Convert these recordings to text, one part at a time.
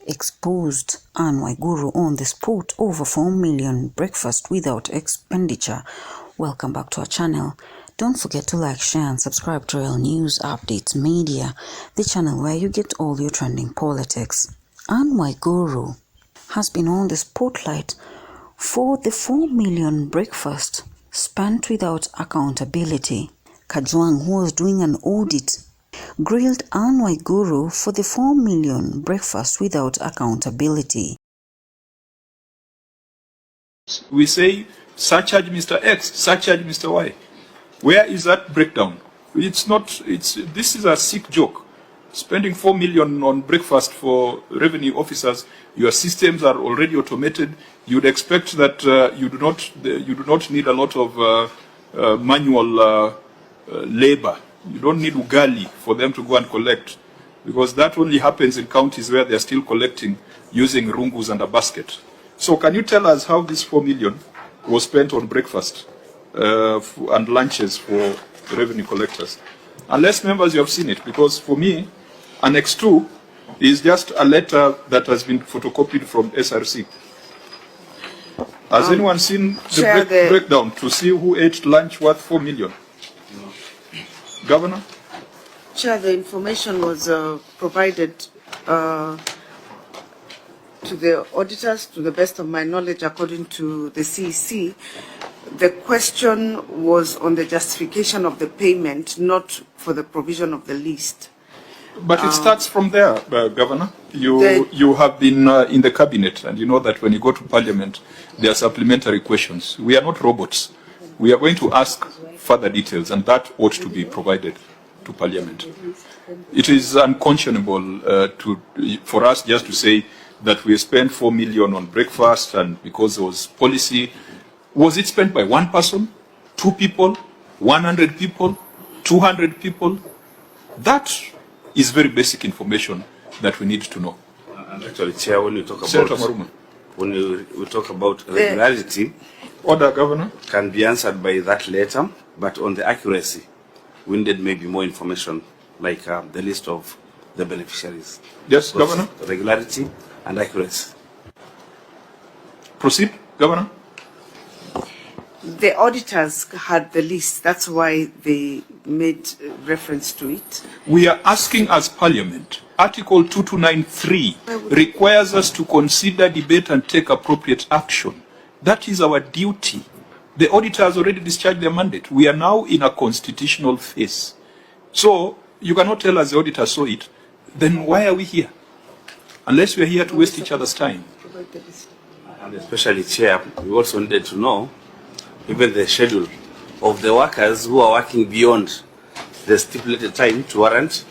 exposed Anne Waiguru on the spot over 4 million breakfast without expenditure. Welcome back to our channel. Don't forget to like, share and subscribe to Real News Updates Media, the channel where you get all your trending politics. Anne Waiguru has been on the spotlight for the 4 million breakfast spent without accountability. Kajwang, who was doing an audit, grilled Anne Waiguru for the 4 million breakfast without accountability. We say, surcharge Mr. X, surcharge Mr. Y. Where is that breakdown? This is a sick joke. Spending 4 million on breakfast for revenue officers, your systems are already automated. You'd expect that you do not need a lot of manual labor. You don't need ugali for them to go and collect, because that only happens in counties where they're still collecting using rungus and a basket. So can you tell us how this 4 million was spent on breakfast and lunches for revenue collectors? Unless members you have seen it, because for me, Annex 2 is just a letter that has been photocopied from SRC. Has anyone seen the breakdown to see who ate lunch worth 4 million? No. Governor? Chair, the information was provided to the auditors, to the best of my knowledge, according to the CEC. The question was on the justification of the payment, not for the provision of the list. But it starts from there, Governor. You have been in the cabinet, and you know that when you go to Parliament, there are supplementary questions. We are not robots. We are going to ask further details, and that ought to be provided to Parliament. It is unconscionable for us just to say that we spent 4 million on breakfast, and because there was policy. Was it spent by one person, 2 people, 100 people, 200 people? That is very basic information that we need to know. And actually, Chair, when you talk about regularity, Order, Governor, can be answered by that letter, but on the accuracy, we need maybe more information, like the list of the beneficiaries. Yes, Governor. Regularity and accuracy. Proceed, Governor. The auditors had the list. That's why they made reference to it. We are asking as Parliament, Article 2293 requires us to consider, debate and take appropriate action. That is our duty. The auditors already discharged their mandate. We are now in a constitutional phase. So you cannot tell us the auditors saw it. Then why are we here? Unless we are here to waste each other's time. And especially, Chair, we also needed to know even the schedule of the workers who are working beyond the stipulated time to warrant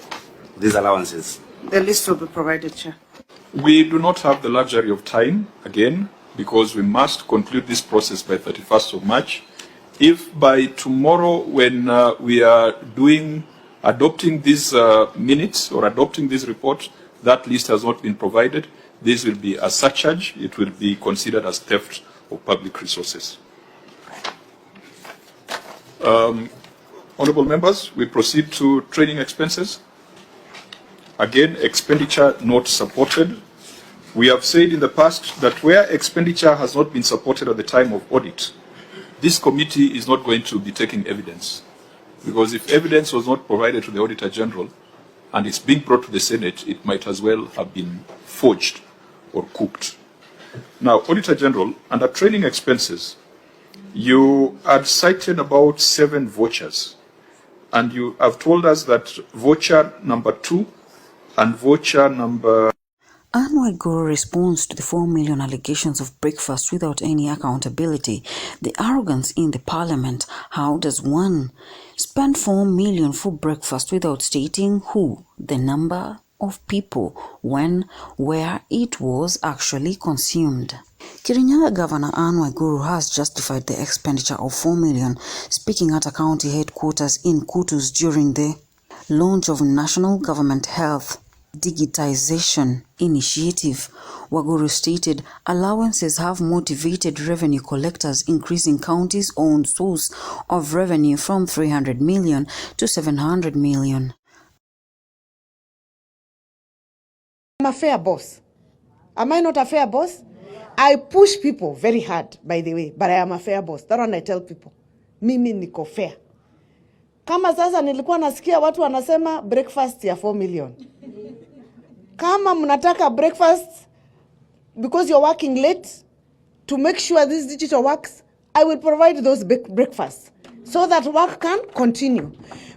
these allowances. The list will be provided, Chair. We do not have the luxury of time, again, because we must conclude this process by 31st of March. If by tomorrow, when we are adopting these minutes or adopting this report, that list has not been provided, this will be a surcharge. It will be considered as theft of public resources. Honorable members, we proceed to training expenses. Again, expenditure not supported. We have said in the past that where expenditure has not been supported at the time of audit, this committee is not going to be taking evidence. Because if evidence was not provided to the Auditor General and it's being brought to the Senate, it might as well have been forged or cooked. Now, Auditor General, under training expenses, you had cited about 7 vouchers, and you have told us that voucher number 2 and voucher number... Anne Waiguru responds to the 4 million allegations of breakfast without any accountability. The arrogance in the Parliament. How does one spend 4 million for breakfast without stating who, the number of people, when, where it was actually consumed? Kirinyaga Governor Anne Waiguru has justified the expenditure of 4 million, speaking at a county headquarters in Kutus during the launch of National Government Health Digitization Initiative. Waiguru stated allowances have motivated revenue collectors, increasing counties' own source of revenue from 300 million to 700 million. I'm a fair boss. Am I not a fair boss? I push people very hard, by the way, but I am a fair boss. That one I tell people. Mimi niko fair. Kama sasa nilikuwa nasikia watu wanasema breakfast ya 4 million. Kama mnataka breakfast because you're working late to make sure this digital works, I will provide those breakfasts so that work can continue.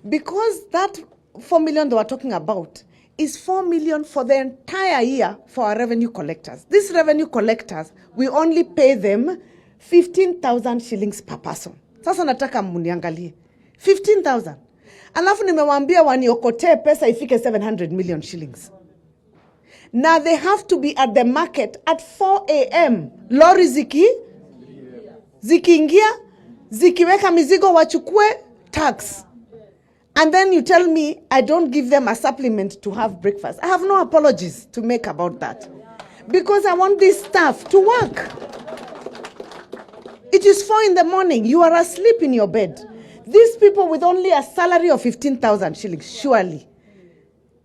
Because that 4 million they were talking about is 4 million for the entire year for our revenue collectors. These revenue collectors, we only pay them 15,000 shillings per person. Sasa nataka muniangalie. 15,000. Alafu nimewaambia waniokote pesa ifike 700 million shillings. Now they have to be at the market at 4 a.m. Lori zikiingia, zikiweka mizigo wachukue tax. And then you tell me I don't give them a supplement to have breakfast. I have no apologies to make about that. Because I want this staff to work. It is 4 in the morning. You are asleep in your bed. These people with only a salary of 15,000 shillings, surely.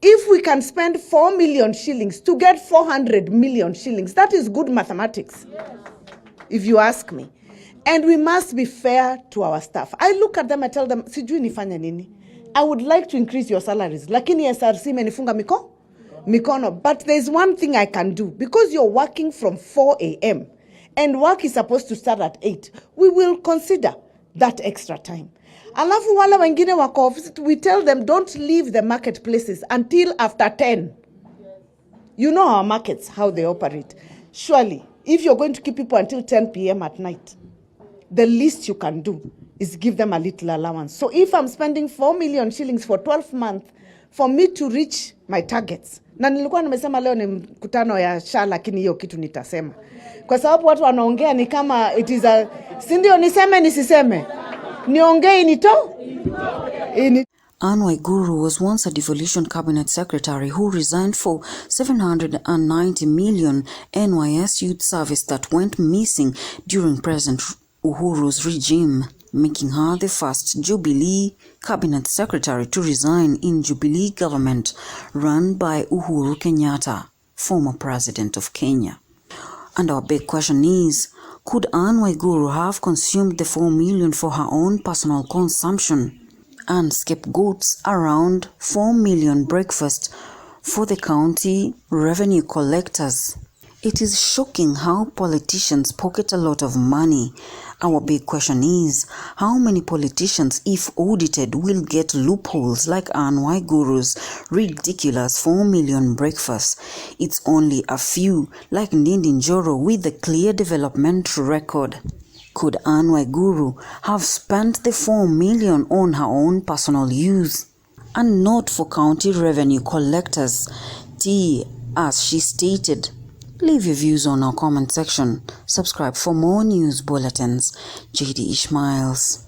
If we can spend 4 million shillings to get 400 million shillings, that is good mathematics, if you ask me. And we must be fair to our staff. I look at them, I tell them, sijui nifanya nini. I would like to increase your salaries. Lakini SRC menifunga mikono. But there's one thing I can do. Because you're working from 4 a.m. and work is supposed to start at 8, we will consider that extra time. Alafu wale wengine wako office, we tell them don't leave the marketplaces until after 10. You know our markets, how they operate. Surely, if you're going to keep people until 10 p.m. at night, the least you can do is give them a little allowance. So if I'm spending 4 million shillings for 12 months for me to reach my targets, na nilikuwa nimesema leo ni mkutano ya SHA, lakini hiyo kitu nitasema. Kwa sababu watu wanaongea ni kama it is a, si ndio niseme nisiseme? Niongee nito? Ann Waiguru was once a devolution cabinet secretary who resigned for 790 million NYS youth service that went missing during President Uhuru's regime, making her the first Jubilee cabinet secretary to resign in Jubilee government run by Uhuru Kenyatta, former president of Kenya. And our big question is, could Ann Waiguru have consumed the 4 million for her own personal consumption and scapegoats around 4 million breakfast for the county revenue collectors? It is shocking how politicians pocket a lot of money. Our big question is, how many politicians, if audited, will get loopholes like Ann Waiguru's ridiculous 4 million breakfasts? It's only a few, like Ndindi Njoro with a clear development record. Could Ann Waiguru have spent the 4 million on her own personal use and not for county revenue collectors, as she stated? Leave your views on our comment section. Subscribe for more news bulletins. JD Ishmaels.